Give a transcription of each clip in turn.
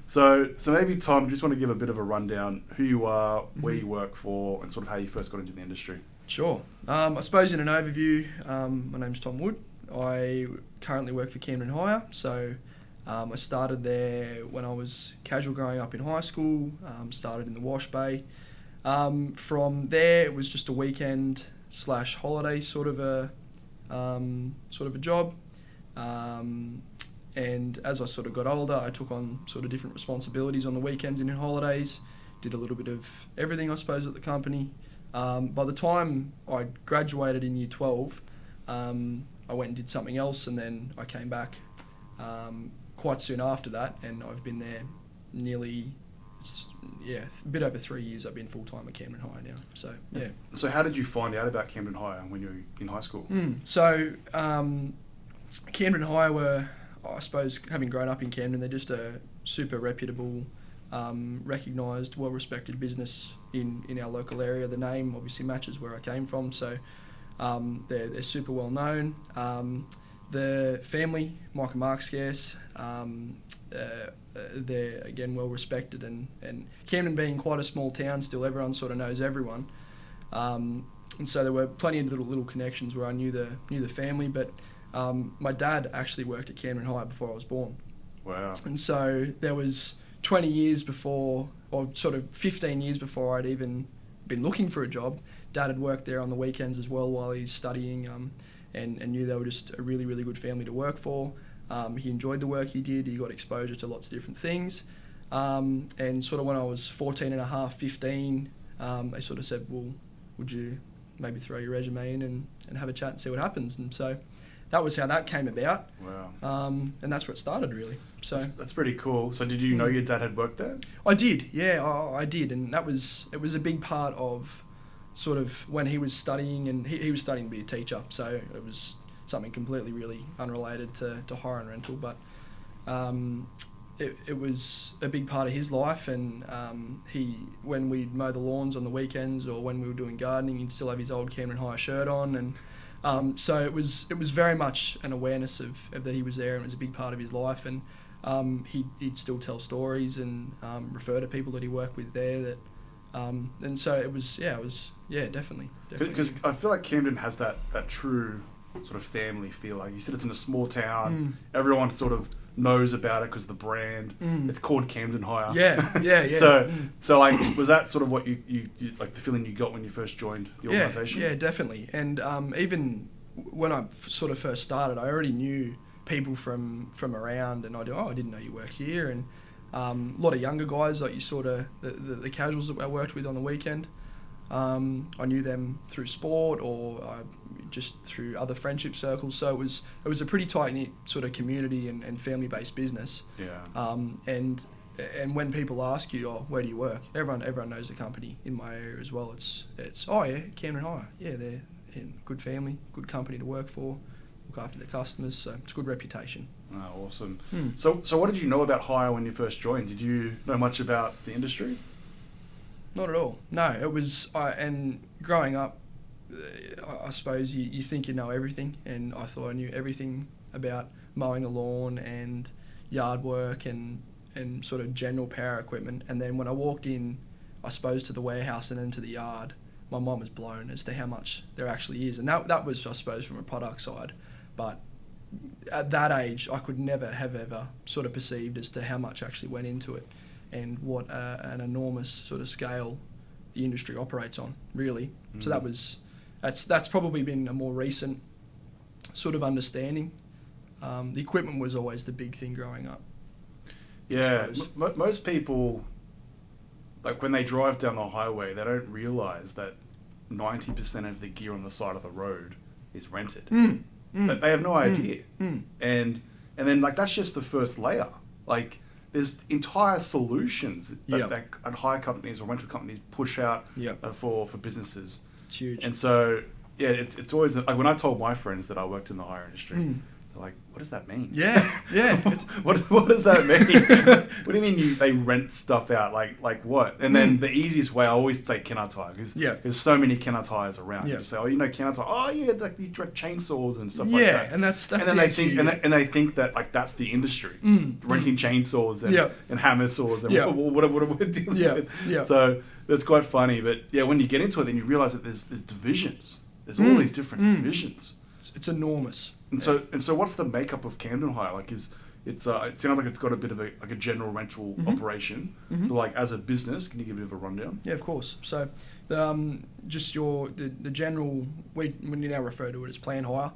So maybe, Tom, just want to give a bit of a rundown who you are, where you work for, and sort of how you first got into the industry. Sure. I suppose in an overview, my name's Tom Wood. I currently work for Camden Hire. So I started there when I was casual growing up in high school, started in the wash bay. From there, it was just a weekend / holiday sort of a job. And as I sort of got older, I took on sort of different responsibilities on the weekends and in holidays. Did a little bit of everything, I suppose, at the company. By the time I graduated in year 12, I went and did something else, and then I came back quite soon after that, and I've been there nearly, a bit over 3 years. I've been full-time at Camden Hire now. So, yeah. So how did you find out about Camden Hire when you were in high school? So Camden Hire were, I suppose, having grown up in Camden, they're just a super reputable, recognised, well-respected business in our local area. The name obviously matches where I came from, so they're super well known. The family, Mike and Mark Scarce, they're again well respected, and Camden being quite a small town, still everyone sort of knows everyone. And so there were plenty of little connections where I knew the family, but my dad actually worked at Camden Hire before I was born. Wow. And so there was 20 years before, or sort of 15 years before I'd even been looking for a job, Dad had worked there on the weekends as well while he's studying, and knew they were just a really, really good family to work for. He enjoyed the work he did. He got exposure to lots of different things. And sort of when I was 14 and a half, 15, they sort of said, well, would you maybe throw your resume in and have a chat and see what happens? And so that was how that came about. Wow. And that's where it started, really. So that's pretty cool. So did you know your dad had worked there? I did, yeah, I did. And it was a big part of sort of when he was studying, and he was studying to be a teacher, so it was something completely really unrelated to hire and rental, but it was a big part of his life. And when we'd mow the lawns on the weekends or when we were doing gardening, he'd still have his old Camden Hire shirt on, and so it was very much an awareness of that he was there, and it was a big part of his life. And he'd still tell stories and refer to people that he worked with there. That and so it was definitely. Because I feel like Camden has that true sort of family feel. Like you said, it's in a small town. Everyone sort of knows about it because the brand. It's called Camden Hire. Yeah. So like, was that sort of what you like the feeling you got when you first joined the organisation? Yeah, definitely. And even when I sort of first started, I already knew people from around, and I didn't know you worked here, and a lot of younger guys, like you sort of the casuals that I worked with on the weekend. I knew them through sport or just through other friendship circles. So it was a pretty tight knit sort of community and family based business. Yeah. And when people ask you, where do you work? Everyone knows the company in my area as well. It's Camden Hire. Yeah, they're good family, good company to work for. Look after their customers, so it's a good reputation. Oh, awesome. So what did you know about hire when you first joined? Did you know much about the industry? Not at all. No, it was, and growing up, I suppose you think you know everything, and I thought I knew everything about mowing the lawn and yard work and sort of general power equipment. And then when I walked in, I suppose, to the warehouse and then to the yard, my mind was blown as to how much there actually is. And that was, I suppose, from a product side. But at that age, I could never have ever sort of perceived as to how much actually went into it and what an enormous sort of scale the industry operates on, really. So that's probably been a more recent sort of understanding. The equipment was always the big thing growing up. Yeah, most people, like when they drive down the highway, they don't realise that 90% of the gear on the side of the road is rented. But they have no idea. And then like that's just the first layer. Like there's entire solutions that hire companies or rental companies push out for businesses. It's huge. And so it's always like when I told my friends that I worked in the hire industry, they're Like, what does that mean? Yeah. what does that mean? What do you mean they rent stuff out? Like what? And then the easiest way, I always take Kennard's Hire because there's so many Kennard's Hires around. You say, oh, you know Kennard's Hire. Oh, yeah, like you direct chainsaws and stuff like that. Yeah, and that's and then they think and they think that like that's the industry, renting chainsaws and hammer saws and what we're dealing with. Yeah. So that's quite funny. But yeah, when you get into it, then you realize that there's divisions. There's all these different divisions. It's enormous. And so what's the makeup of Camden Hire? Like, it sounds like it's got a bit of a general rental operation. But like as a business, can you give a bit of a rundown? Yeah, of course. So the general, we now refer to it as plan hire.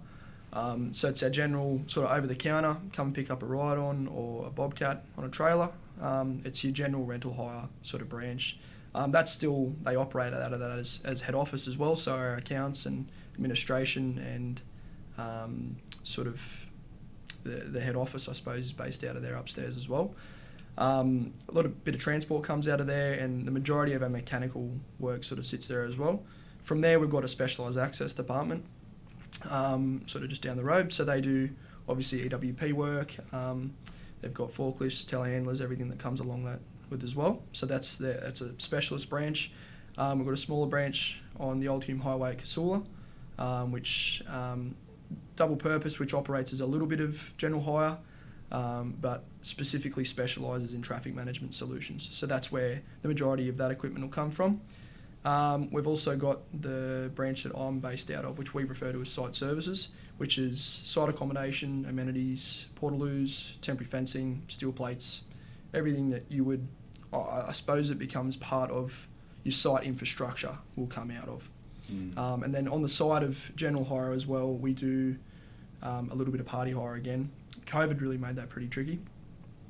So it's our general sort of over the counter, come and pick up a ride-on or a bobcat on a trailer. It's your general rental hire sort of branch. That's still, they operate out of that as head office as well. So our accounts and administration and sort of the head office, I suppose, is based out of there upstairs as well. A bit of transport comes out of there, and the majority of our mechanical work sort of sits there as well. From there, we've got a specialised access department, sort of just down the road. So they do obviously EWP work. They've got forklifts, telehandlers, everything that comes along that with as well. So that's a specialist branch. We've got a smaller branch on the Old Hume Highway at Casula, which double purpose, which operates as a little bit of general hire, but specifically specialises in traffic management solutions. So that's where the majority of that equipment will come from. We've also got the branch that I'm based out of, which we refer to as site services, which is site accommodation, amenities, portaloos, temporary fencing, steel plates, everything that you would, I suppose it becomes part of your site infrastructure will come out of. And then on the side of general hire as well, we do a little bit of party hire again. COVID really made that pretty tricky.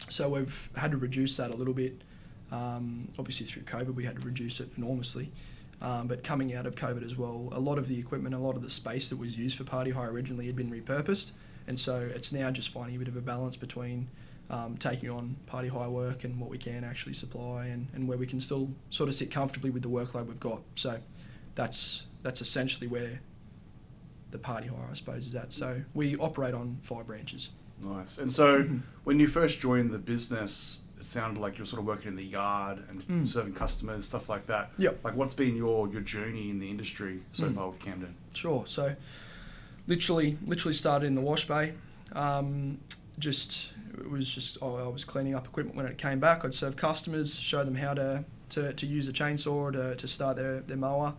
So we've had to reduce that a little bit. Obviously through COVID we had to reduce it enormously. But coming out of COVID as well, a lot of the equipment, a lot of the space that was used for party hire originally had been repurposed. And so it's now just finding a bit of a balance between taking on party hire work and what we can actually supply and where we can still sort of sit comfortably with the workload we've got. So that's essentially where the party hire, I suppose, is at. So we operate on 5 branches. Nice. And so when you first joined the business, it sounded like you're sort of working in the yard and serving customers, stuff like that. Yep. Like, what's been your journey in the industry so far with Camden? Sure. So literally started in the wash bay. I was cleaning up equipment when it came back. I'd serve customers, show them how to use a chainsaw to start their mower.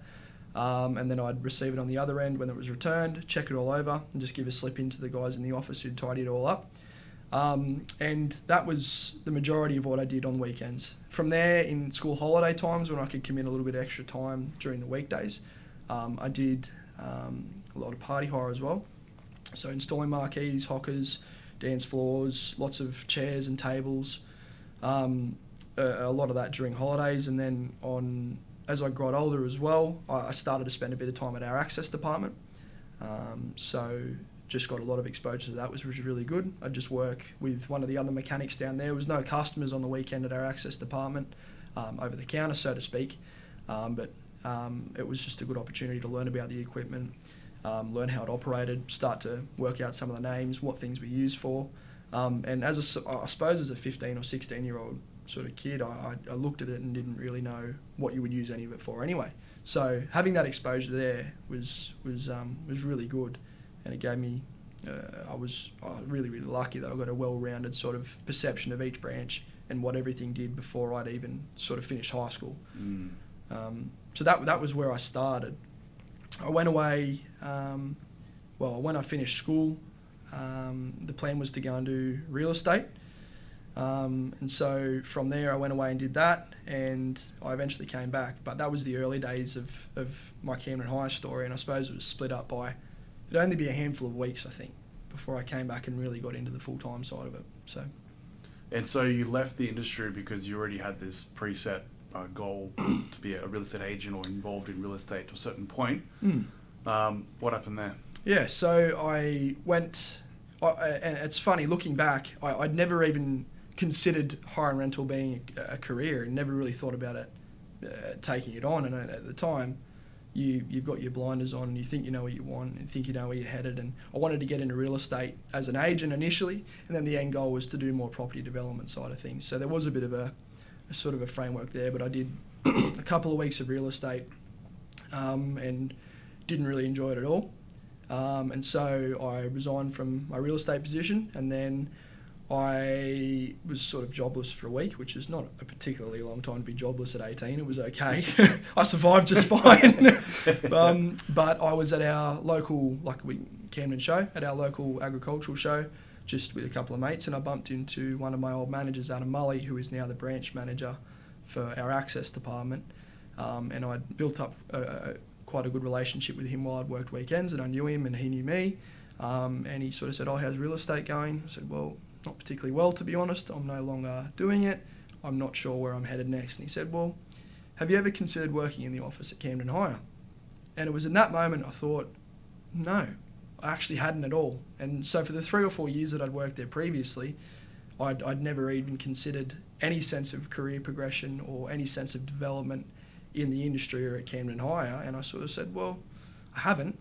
And then I'd receive it on the other end when it was returned, check it all over, and just give a slip in to the guys in the office who'd tidy it all up. And that was the majority of what I did on weekends. From there, in school holiday times, when I could commit a little bit of extra time during the weekdays, I did a lot of party hire as well. So installing marquees, hockers, dance floors, lots of chairs and tables, a lot of that during holidays. And then as I got older as well, I started to spend a bit of time at our access department. So just got a lot of exposure to that, which was really good. I'd just work with one of the other mechanics down there. There was no customers on the weekend at our access department, over the counter, so to speak. But it was just a good opportunity to learn about the equipment, learn how it operated, start to work out some of the names, what things we use for. And I suppose as a 15 or 16-year-old sort of kid, I looked at it and didn't really know what you would use any of it for anyway. So having that exposure there was really good, and it gave me. I was really really lucky that I got a well-rounded sort of perception of each branch and what everything did before I'd even sort of finished high school. So that was where I started. I went away. When I finished school, the plan was to go and do real estate. And so from there I went away and did that, and I eventually came back. But that was the early days of my Camden Hire story, and I suppose it was split up by, it'd only be a handful of weeks, I think, before I came back and really got into the full-time side of it. And so you left the industry because you already had this preset goal to be a real estate agent or involved in real estate to a certain point. What happened there? Yeah, so I went, and it's funny, looking back, I'd never even considered hire and rental being a career, and never really thought about it, taking it on. And at the time, you've got your blinders on and you think you know what you want and think you know where you're headed. And I wanted to get into real estate as an agent initially, and then the end goal was to do more property development side of things. So there was a bit of a sort of a framework there, but I did a couple of weeks of real estate and didn't really enjoy it at all. And so I resigned from my real estate position, and then I was sort of jobless for a week, which is not a particularly long time to be jobless at 18. It was okay. I survived just fine. But I was at our local, Camden show, at our local agricultural show, just with a couple of mates, and I bumped into one of my old managers, Adam Mully, who is now the branch manager for our access department. And I'd built up quite a good relationship with him while I'd worked weekends, and I knew him and he knew me. And he sort of said, how's real estate going? I said, well, not particularly well, to be honest. I'm no longer doing it. I'm not sure where I'm headed next. And he said, well, have you ever considered working in the office at Camden Hire? And it was in that moment I thought, no, I actually hadn't at all. And so for the 3 or 4 years that I'd worked there previously, I'd never even considered any sense of career progression or any sense of development in the industry or at Camden Hire. And I sort of said, well, I haven't,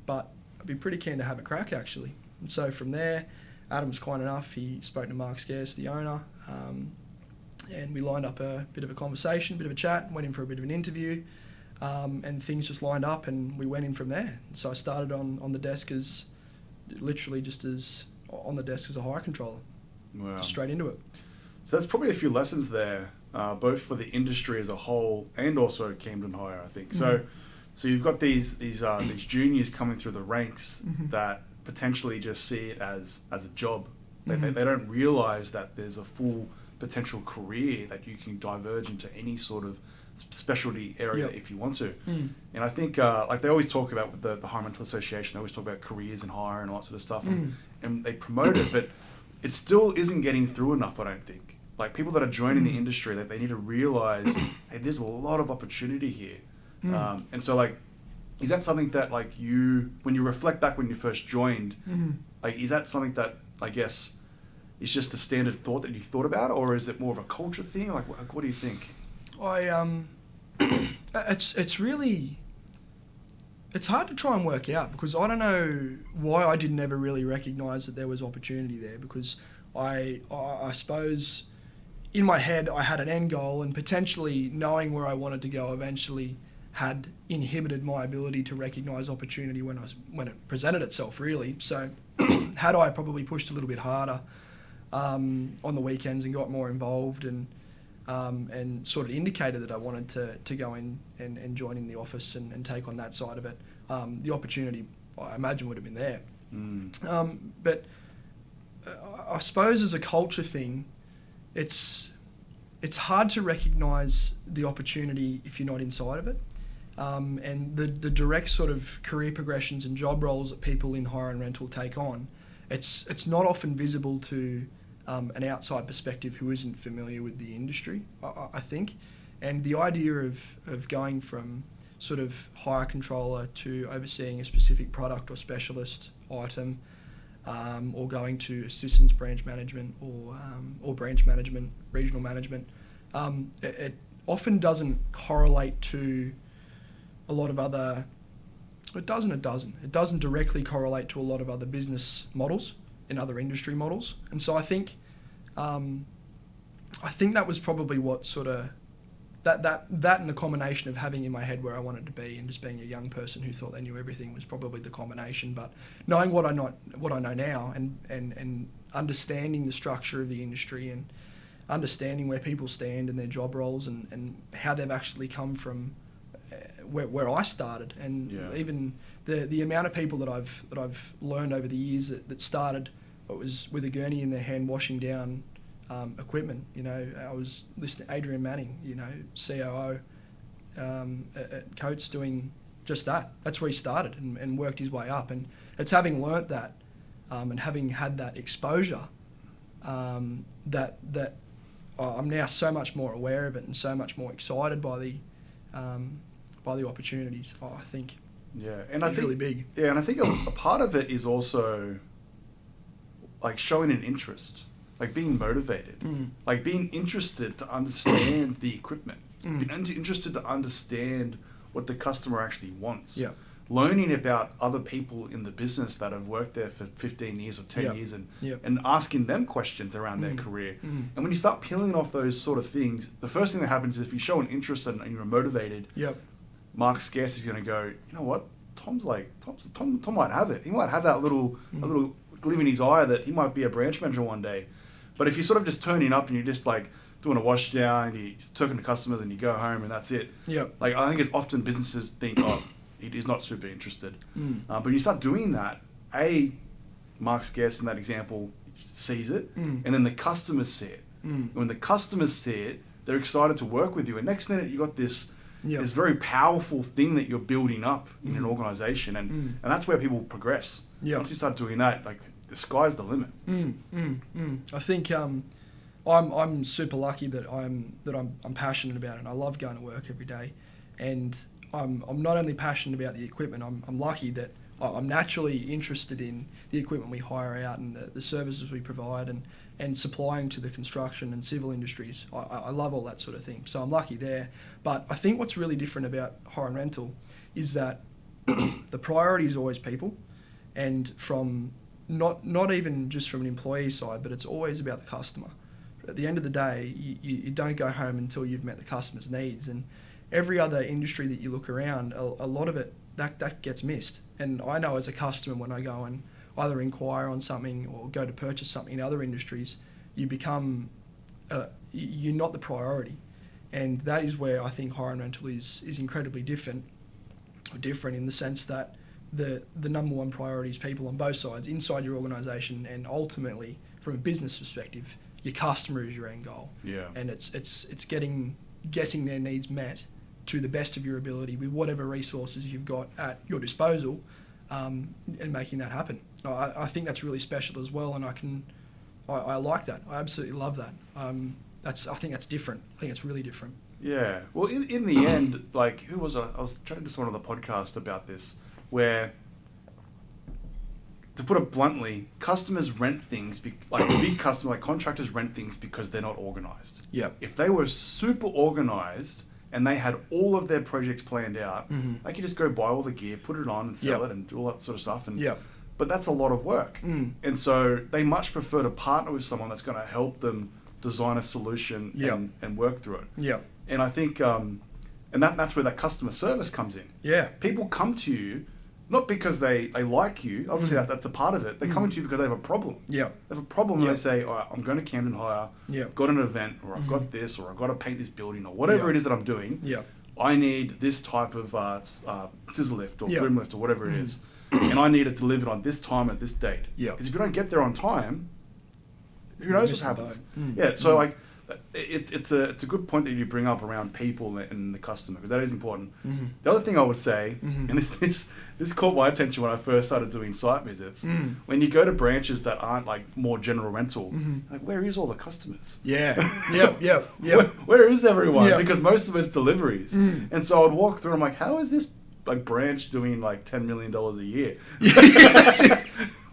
but I'd be pretty keen to have a crack actually. And so from there, Adam was kind enough. He spoke to Mark Scarce, the owner, and we lined up a bit of a conversation, a bit of a chat, went in for a bit of an interview, and things just lined up and we went in from there. So I started on the desk as a hire controller. Wow. Just straight into it. So that's probably a few lessons there, both for the industry as a whole and also Camden Hire, I think. Mm-hmm. So you've got these juniors coming through the ranks that potentially just see it as a job. They don't realise that there's a full potential career that you can diverge into any sort of specialty area if you want to. And I think they always talk about with the Hire Rental Association, they always talk about careers in hire and all that sort of stuff, and they promote it, but it still isn't getting through enough, I don't think. Like people that are joining the industry, that they need to realise, hey, there's a lot of opportunity here. And so is that something that when you reflect back when you first joined, is that something that I guess is just a standard thought that you thought about, or is it more of a culture thing? What do you think? It's hard to try and work out because I don't know why I didn't ever really recognise that there was opportunity there, because I suppose in my head I had an end goal, and potentially knowing where I wanted to go eventually had inhibited my ability to recognise opportunity when it presented itself, really. So had I probably pushed a little bit harder on the weekends and got more involved and sort of indicated that I wanted to go in and join in the office and take on that side of it, the opportunity, I imagine, would have been there. But I suppose as a culture thing, it's hard to recognise the opportunity if you're not inside of it. And the direct sort of career progressions and job roles that people in hire and rental take on, it's not often visible to an outside perspective who isn't familiar with the industry, I think. And the idea of going from sort of hire controller to overseeing a specific product or specialist item, or going to assistance branch management or branch management, regional management, it often doesn't correlate to a lot of other. It doesn't directly correlate to a lot of other business models in other industry models, and so I think that was probably what sort of that and the combination of having in my head where I wanted to be and just being a young person who thought they knew everything was probably the combination. But knowing what I know now and understanding the structure of the industry and understanding where people stand in their job roles and how they've actually come from where I started, and even the amount of people that I've learned over the years that started, it was with a gurney in their hand washing down equipment. I was listening to Adrian Manning, COO at Coates, doing just that. That's where he started and worked his way up. And it's having learnt that and having had that exposure that I'm now so much more aware of it and so much more excited by the opportunities. I think. Yeah, and I think really big. Yeah, and I think a part of it is also showing an interest, being motivated, being interested to understand the equipment, being interested to understand what the customer actually wants. Yeah. Learning about other people in the business that have worked there for 15 years or 10 years and asking them questions around their career. And when you start peeling off those sort of things, the first thing that happens is if you show an interest and you're motivated, Mark Scarce is going to go, you know what, Tom might have it. He might have that little gleam in his eye that he might be a branch manager one day. But if you're sort of just turning up and you're just like doing a wash down, you're talking to customers and you go home and that's it. Like I think it's often businesses think, oh, he's not super interested. But you start doing that, Mark's guest in that example sees it, and then the customers see it. When the customers see it, they're excited to work with you. And next minute, you got this very powerful thing that you're building up in an organization, and that's where people progress. Once you start doing that, like the sky's the limit. I think I'm super lucky that I'm passionate about it. And I love going to work every day, and I'm not only passionate about the equipment. I'm lucky that I'm naturally interested in the equipment we hire out and the services we provide and supplying to the construction and civil industries. I love all that sort of thing, so I'm lucky there. But I think what's really different about hire and rental is that the priority is always people, and from not even just from an employee side, but it's always about the customer. At the end of the day, you don't go home until you've met the customer's needs, and every other industry that you look around, a lot of it, that gets missed. And I know as a customer, when I go and either inquire on something or go to purchase something in other industries, you become, you're not the priority. And that is where I think hire and rental is incredibly different in the sense that the number one priority is people on both sides, inside your organisation, and ultimately, from a business perspective, your customer is your end goal. And it's getting their needs met to the best of your ability with whatever resources you've got at your disposal, and making that happen. I think that's really special as well, and I like that. I absolutely love that. I think that's different. I think it's really different. Yeah. Well, in the end, like, who was I was chatting to someone on the podcast about this, where, to put it bluntly, customers rent things, like big customers, like contractors rent things because they're not organised. If they were super organised and they had all of their projects planned out, they could just go buy all the gear, put it on and sell it and do all that sort of stuff. But that's a lot of work. And so they much prefer to partner with someone that's going to help them design a solution and work through it. And I think, and that's where that customer service comes in. People come to you not because they like you. Obviously, that's a part of it. They come to you because they have a problem. They have a problem and they say, all right, I'm going to Camden Hire, I've got an event, or I've got this, or I've got to paint this building, or whatever it is that I'm doing. I need this type of scissor lift or boom lift or whatever it is. And I need it delivered on this time at this date. Because if you don't get there on time, who knows what happens? So like, it's a good point that you bring up around people and the customer, because that is important. The other thing I would say, and this caught my attention when I first started doing site visits, when you go to branches that aren't like more general rental, like, where is all the customers? Where is everyone? Because most of it's deliveries. And so I'd walk through and I'm like, how is this like branch doing like $10 million a year?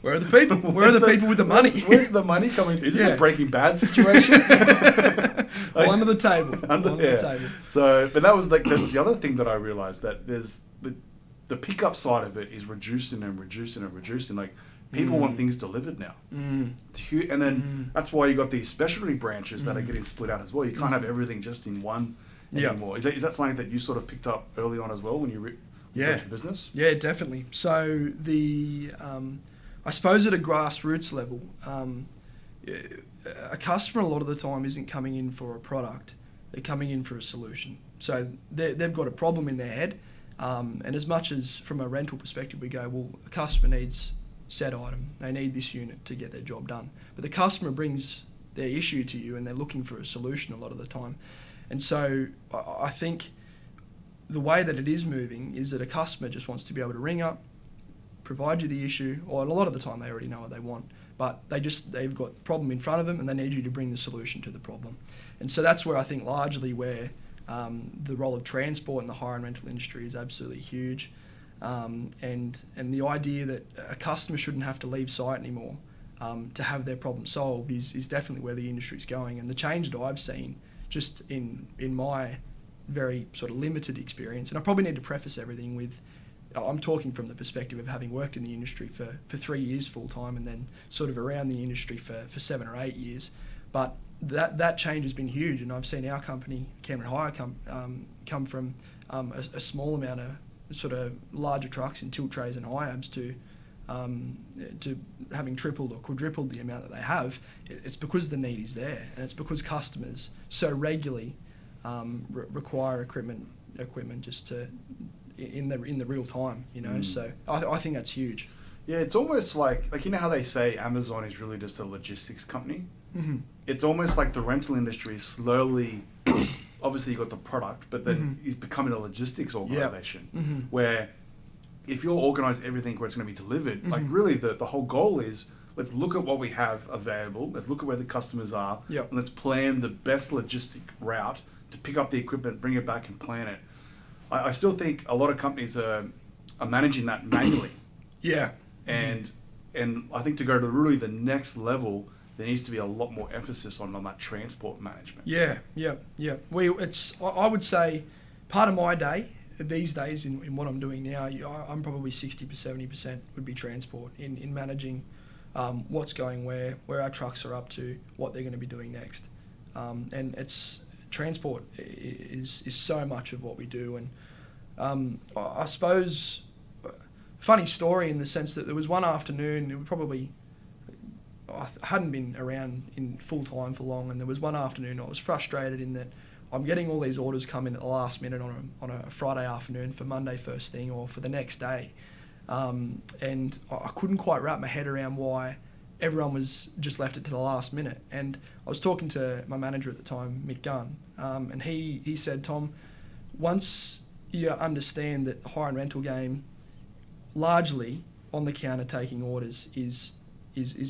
Where are the people? Where are the people with the money? Where's the money coming through? Is this a Breaking Bad situation? Like, under the table. Under the table. So, but that was like the other thing that I realized, that there's the pickup side of it is reducing. Like, people want things delivered now. And then that's why you got these specialty branches that are getting split out as well. You can't have everything just in one anymore. Is that something that you sort of picked up early on as well when you went to the business? Yeah, definitely. So I suppose at a grassroots level, a customer a lot of the time isn't coming in for a product, they're coming in for a solution. So they've got a problem in their head, and as much as from a rental perspective we go, well, a customer needs said item, they need this unit to get their job done. But the customer brings their issue to you and they're looking for a solution a lot of the time. And so I think the way that it is moving is that a customer just wants to be able to ring up, provide you the issue, or a lot of the time they already know what they want, but they've got the problem in front of them and they need you to bring the solution to the problem. And so that's where I think largely where the role of transport in the hire and rental industry is absolutely huge. And the idea that a customer shouldn't have to leave site anymore to have their problem solved is definitely where the industry is going. And the change that I've seen just in my very sort of limited experience. And I probably need to preface everything with, I'm talking from the perspective of having worked in the industry for 3 years full time and then sort of around the industry for 7 or 8 years. But that change has been huge, and I've seen our company, Camden Hire, come from a small amount of sort of larger trucks in tilt trays and high abs to having tripled or quadrupled the amount that they have. It's because the need is there, and it's because customers so regularly require equipment just to in the real time, you know. So I think that's huge. Yeah, it's almost like you know how they say Amazon is really just a logistics company. Mm-hmm. It's almost like the rental industry is slowly, obviously you got the product, but then it's becoming a logistics organization where if you'll organize everything where it's going to be delivered, like really the whole goal is, let's look at what we have available, let's look at where the customers are, and let's plan the best logistic route to pick up the equipment, bring it back and plan it. I still think a lot of companies are managing that manually. Yeah. And I think to go to really the next level, there needs to be a lot more emphasis on that transport management. Yeah. I would say part of my day, these days in what I'm doing now, I'm probably 60 to 70% would be transport in managing what's going where our trucks are up to, what they're going to be doing next. And it's transport is so much of what we do. And I suppose, funny story in the sense that there was one afternoon, it was probably, I hadn't been around in full time for long, and there was one afternoon I was frustrated in that I'm getting all these orders come in at the last minute on a Friday afternoon for Monday first thing or for the next day, and I couldn't quite wrap my head around why everyone was just left it to the last minute. And I was talking to my manager at the time, Mick Gunn, and he said, Tom, once you understand that the hire and rental game largely on the counter taking orders is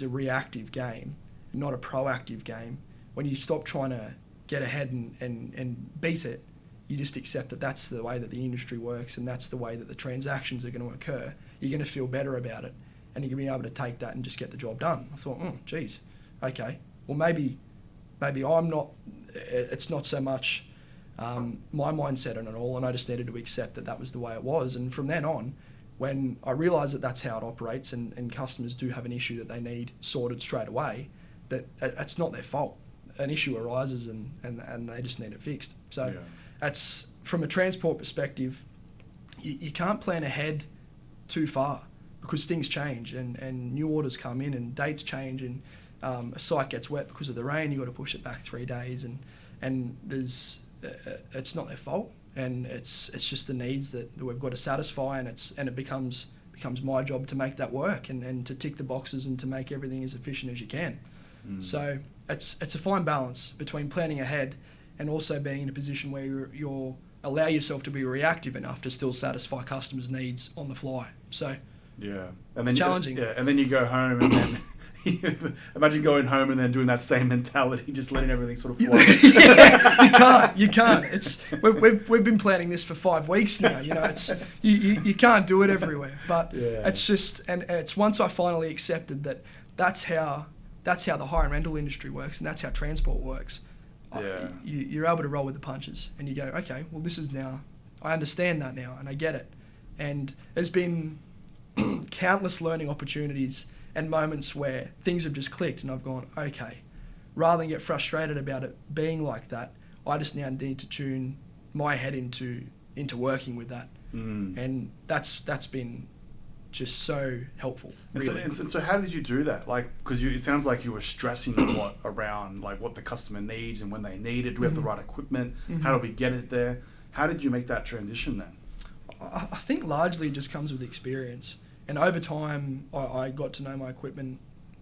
a reactive game, not a proactive game. When you stop trying to get ahead and beat it, you just accept that that's the way that the industry works and that's the way that the transactions are going to occur. You're going to feel better about it, and you're going to be able to take that and just get the job done. I thought, geez, okay, well maybe I'm not, it's not so much my mindset on it all, and I just needed to accept that was the way it was. And from then on, when I realised that that's how it operates and customers do have an issue that they need sorted straight away, that it's not their fault. An issue arises and they just need it fixed. So that's, from a transport perspective, you can't plan ahead too far because things change and new orders come in and dates change, and a site gets wet because of the rain, you've got to push it back 3 days, and there's it's not their fault. And it's just the needs that we've got to satisfy, and it becomes my job to make that work and to tick the boxes and to make everything as efficient as you can. So it's a fine balance between planning ahead and also being in a position where you're allow yourself to be reactive enough to still satisfy customers' needs on the fly. So and then it's challenging. And then you go home and then. Imagine going home and then doing that same mentality, just letting everything sort of flow. You can't. It's we've been planning this for 5 weeks now. You know, it's you can't do it everywhere. But it's just, and it's once I finally accepted that that's how the hire and rental industry works, and that's how transport works. You're able to roll with the punches, and you go, okay, well this is now, I understand that now, and I get it. And there's been countless learning opportunities and moments where things have just clicked and I've gone, okay, rather than get frustrated about it being like that, I just now need to tune my head into working with that. And that's been just so helpful. Really. And so how did you do that? Like, because it sounds like you were stressing a lot around like what the customer needs and when they need it. Do we have the right equipment? How do we get it there? How did you make that transition then? I think largely it just comes with experience. And over time, I got to know my equipment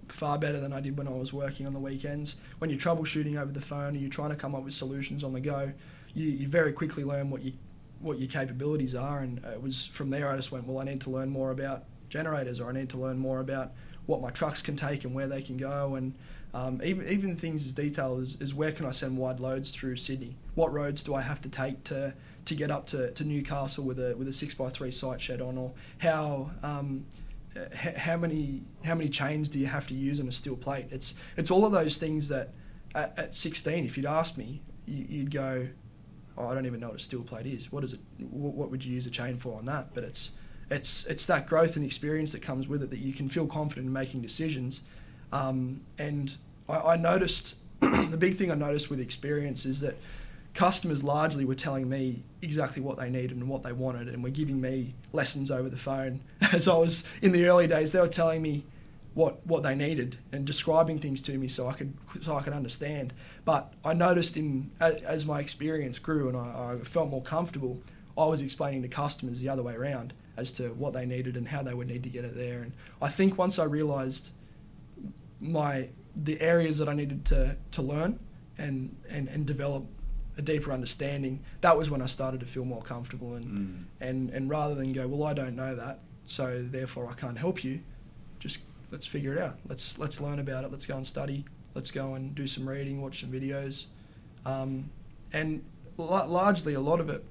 far better than I did when I was working on the weekends. When you're troubleshooting over the phone and you're trying to come up with solutions on the go, you very quickly learn what your capabilities are. And it was from there I just went, well, I need to learn more about generators, or I need to learn more about what my trucks can take and where they can go. And even things as detailed as where can I send wide loads through Sydney? What roads do I have to take to get up to Newcastle with a 6x3 site shed on, or how many chains do you have to use on a steel plate? It's all of those things that at 16, if you'd asked me, you'd go, oh, I don't even know what a steel plate is. What is it? What would you use a chain for on that? But it's that growth and experience that comes with it that you can feel confident in making decisions. And I noticed, the big thing I noticed with experience is that customers largely were telling me exactly what they needed and what they wanted, and were giving me lessons over the phone. As I was in the early days, they were telling me what they needed and describing things to me so I could understand. But I noticed as my experience grew and I felt more comfortable, I was explaining to customers the other way around as to what they needed and how they would need to get it there. And I think once I realised the areas that I needed to learn and develop a deeper understanding, that was when I started to feel more comfortable and rather than go, well, I don't know that, so therefore I can't help you, just let's figure it out. Let's learn about it. Let's go and study. Let's go and do some reading, watch some videos. And largely a lot of it,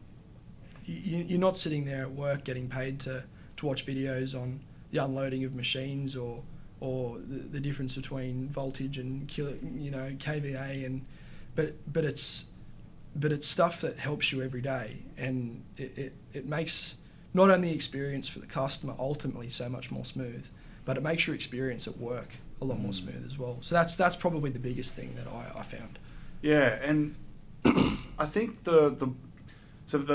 you're not sitting there at work getting paid to watch videos on the unloading of machines or the difference between voltage and kVA but it's stuff that helps you every day, and it makes not only the experience for the customer ultimately so much more smooth, but it makes your experience at work a lot more smooth as well. So that's probably the biggest thing that I found. Yeah, and I think the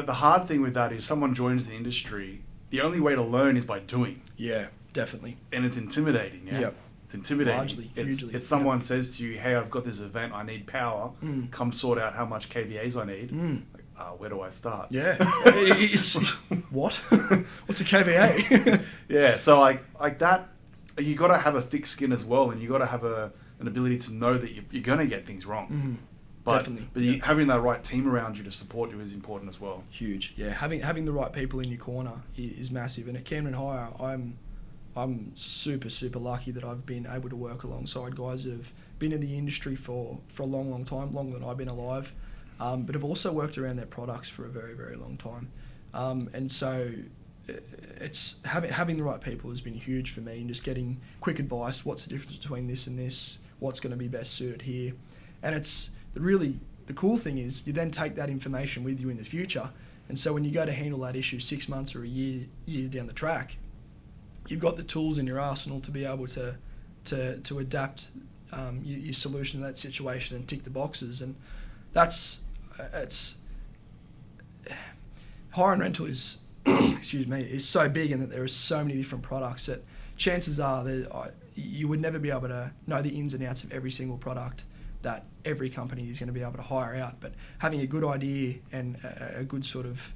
hard thing with that is someone joins the industry, the only way to learn is by doing. Yeah, definitely. And it's intimidating, yeah? Yep. It's intimidating. Largely, hugely. It's someone says to you, hey, I've got this event, I need power, come sort out how much KVAs I need. Like, where do I start? Yeah. What? What's a KVA? Yeah, so like that, you got to have a thick skin as well, and you got to have an ability to know that you're going to get things wrong. Definitely. But having that right team around you to support you is important as well. Huge. Yeah, having the right people in your corner is massive. And at Camden Hire, I'm super, super lucky that I've been able to work alongside guys that have been in the industry for a long, long time, longer than I've been alive, but have also worked around their products for a very, very long time. And so it's having the right people has been huge for me, and just getting quick advice. What's the difference between this and this? What's going to be best suited here? And it's really the cool thing is you then take that information with you in the future. And so when you go to handle that issue 6 months or a year down the track, you've got the tools in your arsenal to be able to adapt your solution to that situation and tick the boxes. And it's hire and rental is is so big, and that there are so many different products that chances are that you would never be able to know the ins and outs of every single product that every company is going to be able to hire out. But having a good idea and a good sort of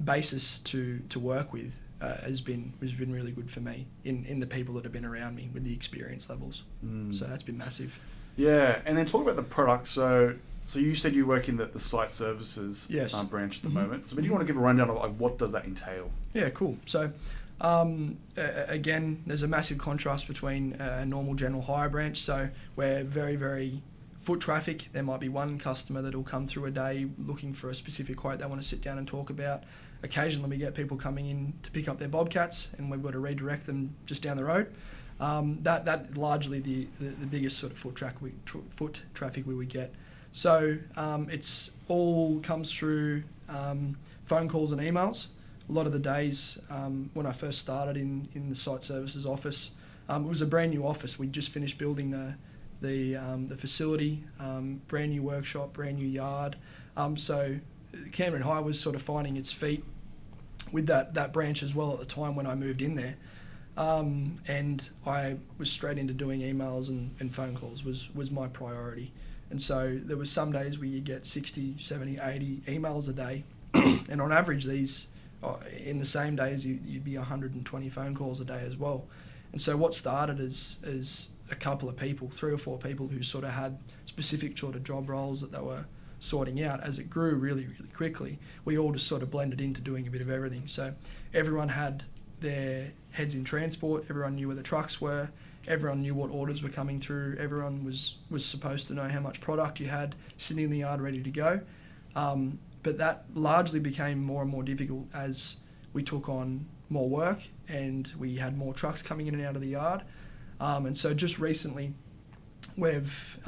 basis to work with has been really good for me in the people that have been around me with the experience levels. So that's been massive. Yeah, and then talk about the product. So you said you work in the site services branch at the moment. So, but do you want to give a rundown of like what does that entail? Yeah, cool. So again, there's a massive contrast between a normal general hire branch. So we're very, very foot traffic. There might be one customer that will come through a day looking for a specific quote they want to sit down and talk about. Occasionally we get people coming in to pick up their bobcats, and we've got to redirect them just down the road. That largely the biggest sort of foot traffic we would get. So it's all comes through phone calls and emails. A lot of the days when I first started in the site services office, it was a brand new office. We just finished building the facility, brand new workshop, brand new yard. So Camden Hire was sort of finding its feet with that branch as well at the time when I moved in there. And I was straight into doing emails and phone calls was my priority. And so there was some days where you get 60, 70, 80 emails a day. And on average, these, in the same days, you'd be 120 phone calls a day as well. And so what started as a couple of people, 3 or 4 people who sort of had specific sort of job roles that they were sorting out, as it grew really, really quickly, we all just sort of blended into doing a bit of everything. So everyone had their heads in transport, everyone knew where the trucks were, everyone knew what orders were coming through, everyone was supposed to know how much product you had sitting in the yard ready to go. But that largely became more and more difficult as we took on more work and we had more trucks coming in and out of the yard. And so just recently we've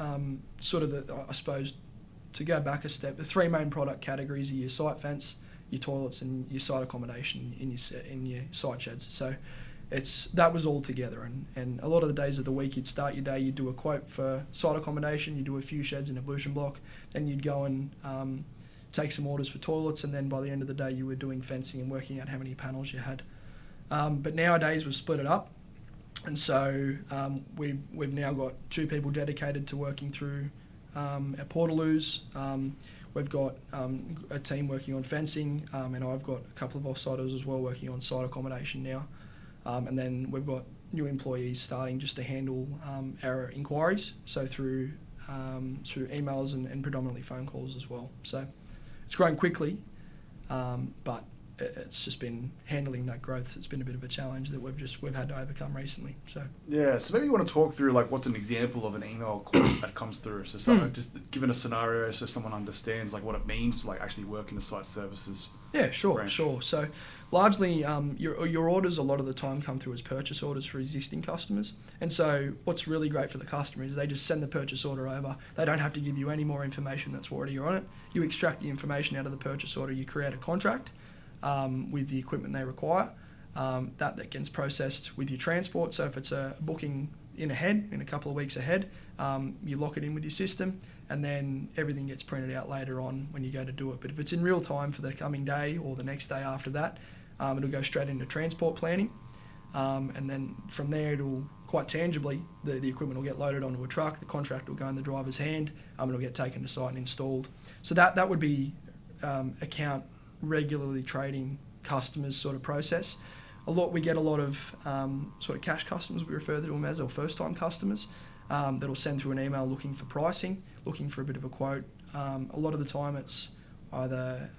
sort of, I suppose, to go back a step, the three main product categories are your site fence, your toilets, and your site accommodation in your site sheds. So that was all together, and a lot of the days of the week you'd start your day, you'd do a quote for site accommodation, you'd do a few sheds in ablution block, then you'd go and take some orders for toilets, and then by the end of the day you were doing fencing and working out how many panels you had. But nowadays we've split it up, and so we've now got 2 people dedicated to working through our portaloos. We've got a team working on fencing, and I've got a couple of off-siters as well working on site accommodation now. And then we've got new employees starting just to handle our inquiries, so through emails and predominantly phone calls as well. So it's growing quickly, but it's just been handling that growth. It's been a bit of a challenge that we've had to overcome recently. So maybe you want to talk through like what's an example of an email quote that comes through. So just given a scenario so someone understands like what it means to like actually work in the site services. Yeah, sure. branch. So largely your orders a lot of the time come through as purchase orders for existing customers. And so what's really great for the customer is they just send the purchase order over. They don't have to give you any more information that's already on it. You extract the information out of the purchase order, you create a contract with the equipment they require. That gets processed with your transport. So if it's a booking in a couple of weeks ahead, you lock it in with your system, and then everything gets printed out later on when you go to do it. But if it's in real time for the coming day or the next day after that, it'll go straight into transport planning, and then from there it'll quite tangibly the equipment will get loaded onto a truck, the contract will go in the driver's hand, it'll get taken to site and installed. So that would be account regularly trading customers sort of process. We get a lot of sort of cash customers, we refer to them as, or first time customers, that'll send through an email looking for pricing, looking for a bit of a quote. A lot of the time it's either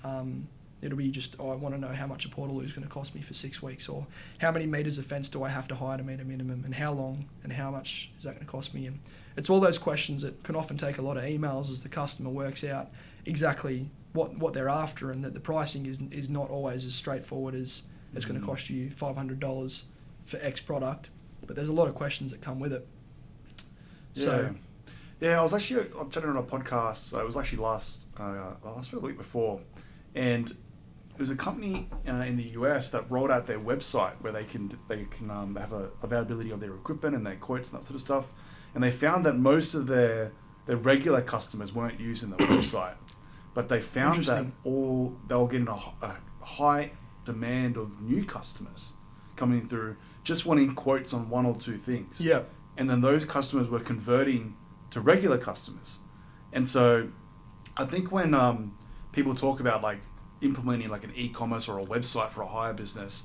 it'll be just, I want to know how much a portaloo is going to cost me for 6 weeks, or how many metres of fence do I have to hire to meet a minimum, and how long and how much is that going to cost me. And it's all those questions that can often take a lot of emails as the customer works out exactly what they're after, and that the pricing is not always as straightforward as it's going to cost you $500 for X product, but there's a lot of questions that come with it. So, I was actually chatting on a podcast. It was actually last week, the week before, and it was a company in the US that rolled out their website where they can have a availability of their equipment and their quotes and that sort of stuff, and they found that most of their regular customers weren't using the website, but they found that they were getting a high demand of new customers coming through just wanting quotes on 1 or 2 things. Yeah. And then those customers were converting to regular customers. And so I think when people talk about like implementing like an e-commerce or a website for a hire business,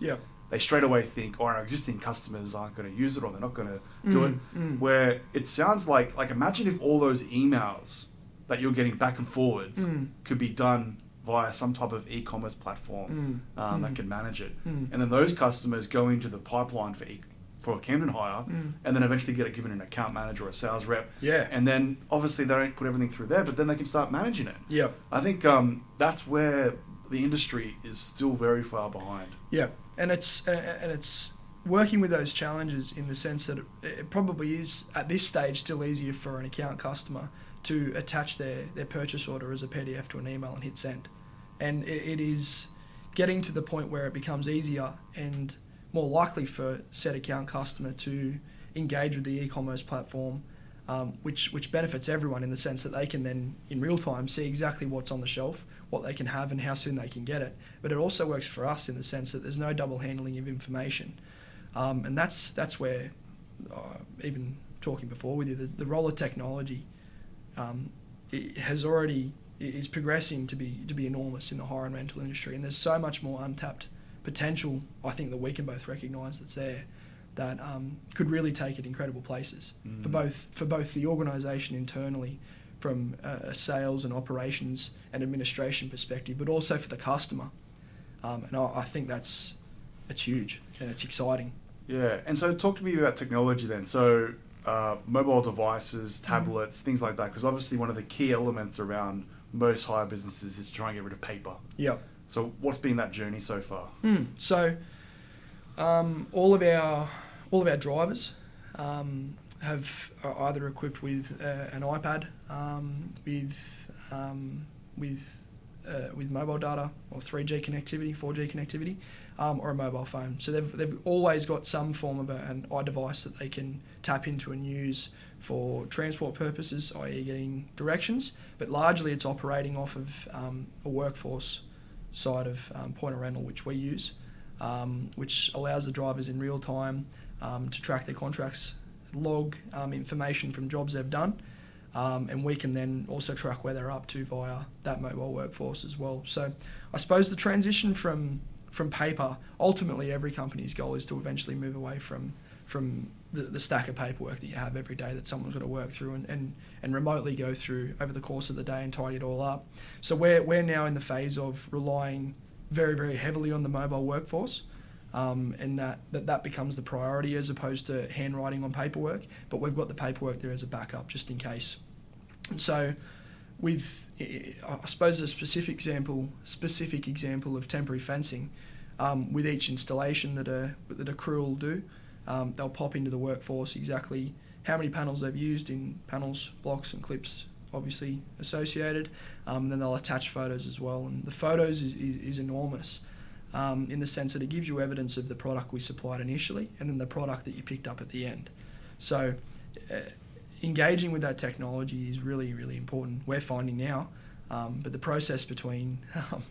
they straight away think, our existing customers aren't going to use it, or they're not going to do it. Where it sounds like imagine if all those emails that you're getting back and forwards could be done via some type of e-commerce platform that can manage it. And then those customers go into the pipeline for a Camden Hire, and then eventually get it given an account manager or a sales rep. Yeah. And then obviously they don't put everything through there, but then they can start managing it. Yeah. I think that's where the industry is still very far behind. Yeah. And it's working with those challenges in the sense that it probably is at this stage still easier for an account customer to attach their purchase order as a PDF to an email and hit send. And it is getting to the point where it becomes easier and more likely for said account customer to engage with the e-commerce platform, which benefits everyone in the sense that they can then in real time see exactly what's on the shelf, what they can have and how soon they can get it. But it also works for us in the sense that there's no double handling of information. And that's where, even talking before with you, the role of technology it is progressing to be enormous in the hire and rental industry, and there's so much more untapped potential, I think, that we can both recognise that's there, that could really take it incredible places for both the organisation internally, from a sales and operations and administration perspective, but also for the customer. And I think it's huge and it's exciting. Yeah, and so talk to me about technology then. So mobile devices, tablets, things like that, because obviously one of the key elements around most hire businesses is to try and get rid of paper. Yeah. So what's been that journey so far? So all of our drivers are either equipped with an iPad, with with mobile data or 3G connectivity, 4G connectivity, or a mobile phone. So they've always got some form of an iDevice that they can tap into and use for transport purposes, i.e. getting directions, but largely it's operating off of a workforce side of point of rental, which we use, which allows the drivers in real time to track their contracts, log information from jobs they've done, and we can then also track where they're up to via that mobile workforce as well. So I suppose the transition from paper, ultimately every company's goal is to eventually move away from the stack of paperwork that you have every day that someone's got to work through and remotely go through over the course of the day and tidy it all up. So we're now in the phase of relying very, very heavily on the mobile workforce, and that becomes the priority as opposed to handwriting on paperwork, but we've got the paperwork there as a backup just in case. And so with, I suppose, a specific example of temporary fencing, with each installation that a crew will do, they'll pop into the workforce exactly how many panels they've used in panels, blocks and clips obviously associated, then they'll attach photos as well, and the photos is enormous in the sense that it gives you evidence of the product we supplied initially and then the product that you picked up at the end. So engaging with that technology is really, really important, we're finding now, but the process between